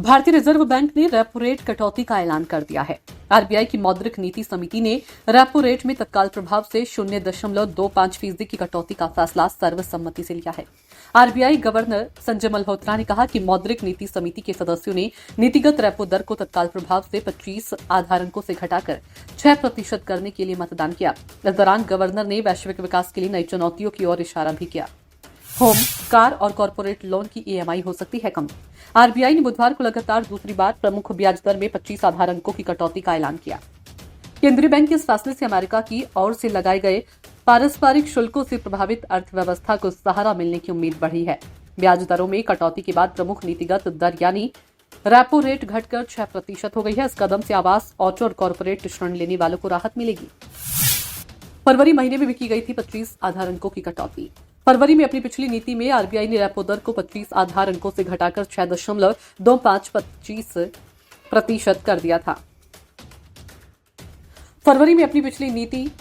भारतीय reserve bank ने repo rate कटौती का ऐलान कर दिया है। आरबीआई की मौद्रिक नीति समिति ने रेपो रेट में तत्काल प्रभाव से 0.25% की कटौती का फैसला सर्वसम्मति से लिया है। आरबीआई गवर्नर संजय मल्होत्रा ने कहा कि मौद्रिक नीति समिति के सदस्यों ने नीतिगत रेपो दर को तत्काल प्रभाव से 25 आधार अंकों से घटाकर 6% करने के लिए मतदान किया। इस दौरान गवर्नर ने वैश्विक विकास के लिए नई चुनौतियों की ओर इशारा भी किया। होम, कार और कॉरपोरेट लोन की ईएमआई हो सकती है कम। आरबीआई ने बुधवार को लगातार दूसरी बार प्रमुख ब्याज दर में 25 आधार अंकों की कटौती का ऐलान किया। केंद्रीय बैंक के इस फैसले से अमेरिका की ओर से लगाए गए पारस्परिक शुल्कों से प्रभावित अर्थव्यवस्था को सहारा मिलने की उम्मीद बढ़ी है। ब्याज दरों में कटौती के बाद प्रमुख नीतिगत दर यानी रेपो रेट घटकर 6% हो गई है। इस कदम से आवास, ऑटो और कॉरपोरेट ऋण लेने वालों को राहत मिलेगी। फरवरी महीने में भी की गई थी 25 आधार अंकों की कटौती। फरवरी में अपनी पिछली नीति में आरबीआई ने रेपो दर को 25 आधार अंकों से घटाकर 6.25% कर दिया था। फरवरी में अपनी पिछली नीति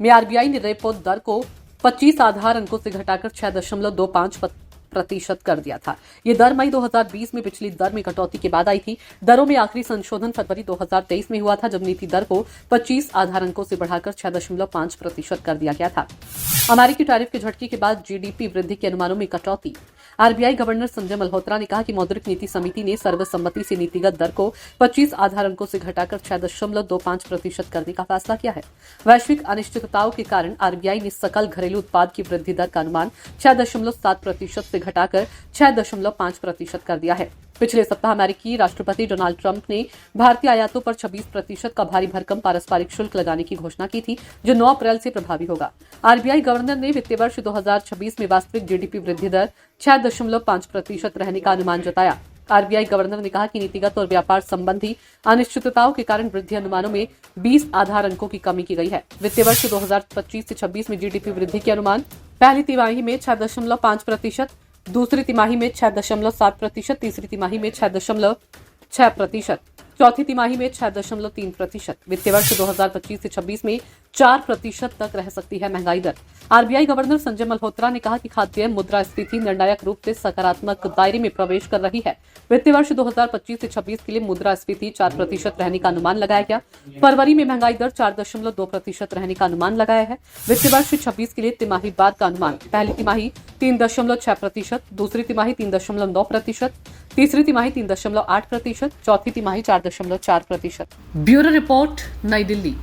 में आरबीआई ने रेपो दर को 25 आधार अंकों से घटाकर 6.25% कर दिया था। ये दर मई 2020 में पिछली दर में कटौती के बाद आई थी। दरों में आखिरी संशोधन फरवरी 2023 में हुआ था, जब नीति दर को 25 आधार अंकों से बढ़ाकर 6.5% कर दिया गया था। अमेरिकी टैरिफ के झटके के बाद जीडीपी वृद्धि के अनुमानों में कटौती। आरबीआई गवर्नर संजय मल्होत्रा ने कहा कि मौद्रिक नीति समिति ने सर्वसम्मति से नीतिगत दर को 25 आधार अंकों से घटाकर 6.25% करने का फैसला किया है। वैश्विक अनिश्चितताओं के कारण आरबीआई ने सकल घरेलू उत्पाद की वृद्धि दर का अनुमान 6.7% से घटाकर 6.5% कर दिया है। पिछले सप्ताह अमेरिकी राष्ट्रपति डोनाल्ड ट्रंप ने भारतीय आयातों पर 26% का भारी भरकम पारस्परिक शुल्क लगाने की घोषणा की थी, जो 9 अप्रैल से प्रभावी होगा। आरबीआई गवर्नर ने वित्तीय वर्ष 2026 में वास्तविक जीडीपी वृद्धि दर 6.5% रहने का अनुमान जताया। आरबीआई गवर्नर ने कहा कि नीतिगत और व्यापार संबंधी अनिश्चितताओं के कारण वृद्धि अनुमानों में 20 आधार अंकों की कमी की गई है। वित्तीय वर्ष 2025 से 26 में जीडीपी वृद्धि के अनुमान पहली तिमाही में 6.5%, दूसरी तिमाही में 6.7%, तीसरी तिमाही में 6.6%, चौथी तिमाही में 6.3%। वित्तीय वर्ष 2025 से 26 में 4% तक रह सकती है महंगाई दर। आरबीआई गवर्नर संजय मल्होत्रा ने कहा कि खाद्य मुद्रास्फीति निर्णायक रूप से सकारात्मक दायरे में प्रवेश कर रही है। वित्तीय वर्ष 2025 से 26 के लिए मुद्रास्फीति 4% रहने का अनुमान लगाया गया। फरवरी में महंगाई दर 4.2% रहने का अनुमान लगाया है। वित्तीय वर्ष 26 के लिए तिमाही बाद का अनुमान पहली तिमाही 3.6%, दूसरी तिमाही 3.9%, तीसरी तिमाही 3.8%, चौथी तिमाही 4.4%। ब्यूरो रिपोर्ट, नई दिल्ली।